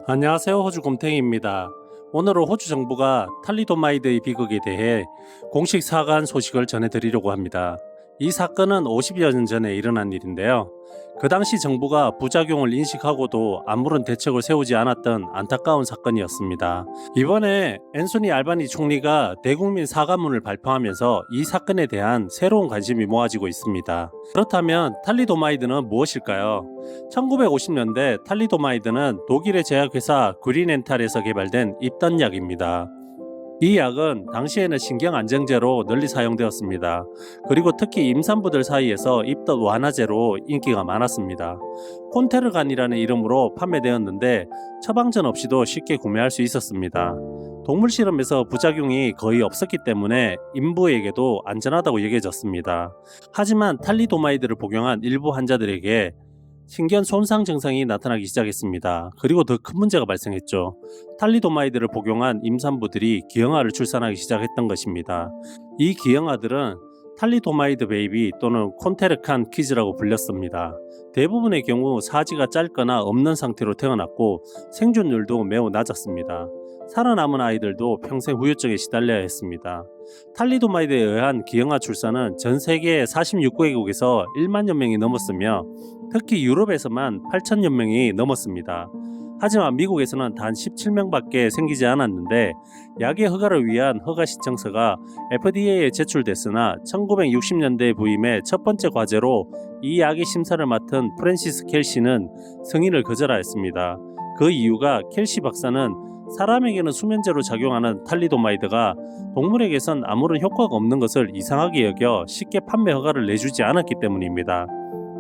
안녕하세요. 호주 곰탱이입니다. 오늘은 호주 정부가 탈리도마이드의 비극에 대해 공식 사과한 소식을 전해드리려고 합니다. 이 사건은 50여 년 전에 일어난 일인데요. 그 당시 정부가 부작용을 인식하고도 아무런 대책을 세우지 않았던 안타까운 사건이었습니다. 이번에 앤소니 알바니 총리가 대국민 사과문을 발표하면서 이 사건에 대한 새로운 관심이 모아지고 있습니다. 그렇다면 탈리도마이드는 무엇일까요? 1950년대 탈리도마이드는 독일의 제약회사 그린엔탈에서 개발된 입단약입니다. 이 약은 당시에는 신경안정제로 널리 사용되었습니다. 그리고 특히 임산부들 사이에서 입덧 완화제로 인기가 많았습니다. 콘테르간이라는 이름으로 판매되었는데 처방전 없이도 쉽게 구매할 수 있었습니다. 동물 실험에서 부작용이 거의 없었기 때문에 인부에게도 안전하다고 여겨졌습니다. 하지만 탈리도마이드를 복용한 일부 환자들에게 신경 손상 증상이 나타나기 시작했습니다. 그리고 더 큰 문제가 발생했죠. 탈리도마이드를 복용한 임산부들이 기형아를 출산하기 시작했던 것입니다. 이 기형아들은 탈리도마이드 베이비 또는 콘테르칸 키즈라고 불렸습니다. 대부분의 경우 사지가 짧거나 없는 상태로 태어났고 생존율도 매우 낮았습니다. 살아남은 아이들도 평생 후유증에 시달려야 했습니다. 탈리도마이드에 의한 기형아 출산은 전 세계 46개국에서 1만여 명이 넘었으며 특히 유럽에서만 8천여 명이 넘었습니다. 하지만 미국에서는 단 17명밖에 생기지 않았는데 약의 허가를 위한 허가 신청서가 FDA에 제출됐으나 1960년대에 부임해 첫 번째 과제로 이 약의 심사를 맡은 프랜시스 켈시는 승인을 거절하였습니다. 그 이유가 켈시 박사는 사람에게는 수면제로 작용하는 탈리도마이드가 동물에게선 아무런 효과가 없는 것을 이상하게 여겨 쉽게 판매 허가를 내주지 않았기 때문입니다.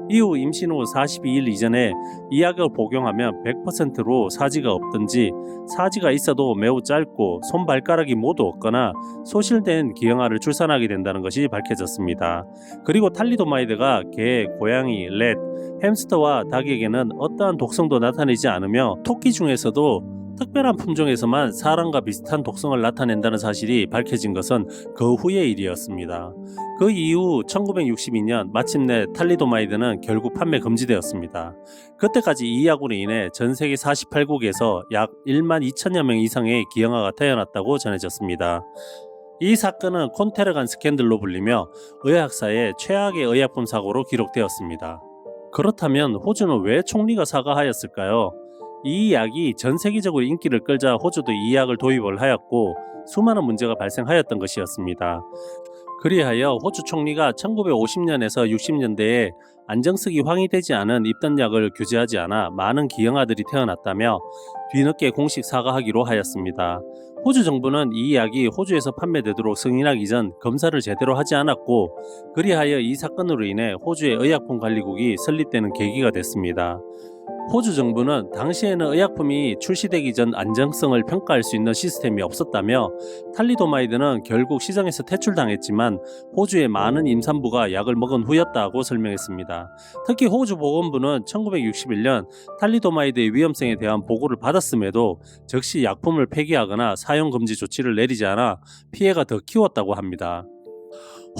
이후 임신 후 42일 이전에 이 약을 복용하면 100%로 사지가 없든지 사지가 있어도 매우 짧고 손발가락이 모두 없거나 소실된 기형아를 출산하게 된다는 것이 밝혀졌습니다. 그리고 탈리도마이드가 개, 고양이, 렛, 햄스터와 닭에게는 어떠한 독성도 나타내지 않으며 토끼 중에서도 특별한 품종에서만 사람과 비슷한 독성을 나타낸다는 사실이 밝혀진 것은 그 후의 일이었습니다. 그 이후 1962년 마침내 탈리도마이드는 결국 판매 금지되었습니다. 그때까지 이 약으로 인해 전 세계 48국에서 약 1만 2천여 명 이상의 기형아가 태어났다고 전해졌습니다. 이 사건은 콘테르간 스캔들로 불리며 의학사의 최악의 의약품 사고로 기록되었습니다. 그렇다면 호주는 왜 총리가 사과하였을까요? 이 약이 전 세계적으로 인기를 끌자 호주도 이 약을 도입을 하였고 수많은 문제가 발생하였던 것이었습니다. 그리하여 호주 총리가 1950년에서 60년대에 안정성이 확인되지 않은 입단약을 규제하지 않아 많은 기형아들이 태어났다며 뒤늦게 공식 사과하기로 하였습니다. 호주 정부는 이 약이 호주에서 판매되도록 승인하기 전 검사를 제대로 하지 않았고 그리하여 이 사건으로 인해 호주의 의약품관리국이 설립되는 계기가 됐습니다. 호주 정부는 당시에는 의약품이 출시되기 전 안정성을 평가할 수 있는 시스템이 없었다며 탈리도마이드는 결국 시장에서 퇴출당했지만 호주의 많은 임산부가 약을 먹은 후였다고 설명했습니다. 특히 호주 보건부는 1961년 탈리도마이드의 위험성에 대한 보고를 받았음에도 즉시 약품을 폐기하거나 사용 금지 조치를 내리지 않아 피해가 더 키웠다고 합니다.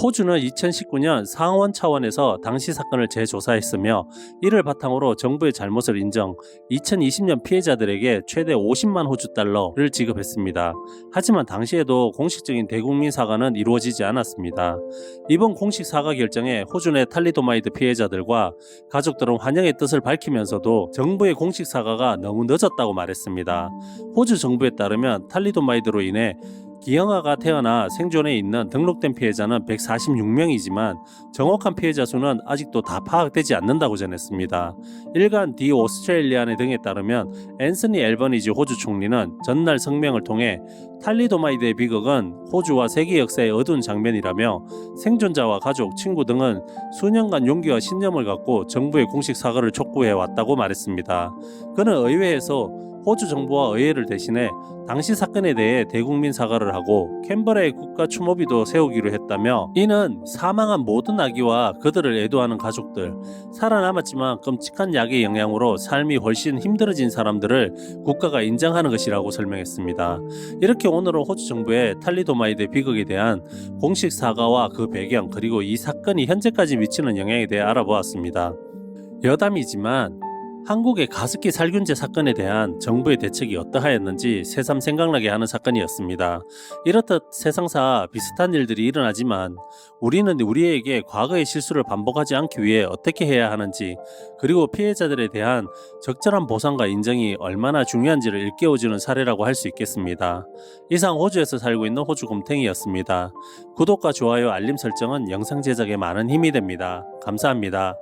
호주는 2019년 상원 차원에서 당시 사건을 재조사했으며 이를 바탕으로 정부의 잘못을 인정, 2020년 피해자들에게 최대 50만 호주 달러를 지급했습니다. 하지만 당시에도 공식적인 대국민 사과는 이루어지지 않았습니다. 이번 공식 사과 결정에 호주 내 탈리도마이드 피해자들과 가족들은 환영의 뜻을 밝히면서도 정부의 공식 사과가 너무 늦었다고 말했습니다. 호주 정부에 따르면 탈리도마이드로 인해 기형아가 태어나 생존해 있는 등록된 피해자는 146명이지만 정확한 피해자 수는 아직도 다 파악되지 않는다고 전했습니다. 일간 디 오스트레일리안의 등에 따르면 앤서니 앨버니지 호주 총리는 전날 성명을 통해 탈리도마이드의 비극은 호주와 세계 역사의 어두운 장면이라며 생존자와 가족, 친구 등은 수년간 용기와 신념을 갖고 정부의 공식 사과를 촉구해 왔다고 말했습니다. 그는 의회에서 호주 정부와 의회를 대신해 당시 사건에 대해 대국민 사과를 하고 캔버라의 국가 추모비도 세우기로 했다며 이는 사망한 모든 아기와 그들을 애도하는 가족들, 살아남았지만 끔찍한 약의 영향으로 삶이 훨씬 힘들어진 사람들을 국가가 인정하는 것이라고 설명했습니다. 이렇게 오늘은 호주 정부의 탈리도마이드 비극에 대한 공식 사과와 그 배경 그리고 이 사건이 현재까지 미치는 영향에 대해 알아보았습니다. 여담이지만 한국의 가습기 살균제 사건에 대한 정부의 대책이 어떠하였는지 새삼 생각나게 하는 사건이었습니다. 이렇듯 세상사 비슷한 일들이 일어나지만 우리는 우리에게 과거의 실수를 반복하지 않기 위해 어떻게 해야 하는지, 그리고 피해자들에 대한 적절한 보상과 인정이 얼마나 중요한지를 일깨워주는 사례라고 할 수 있겠습니다. 이상 호주에서 살고 있는 호주곰탱이였습니다. 구독과 좋아요, 알림 설정은 영상 제작에 많은 힘이 됩니다. 감사합니다.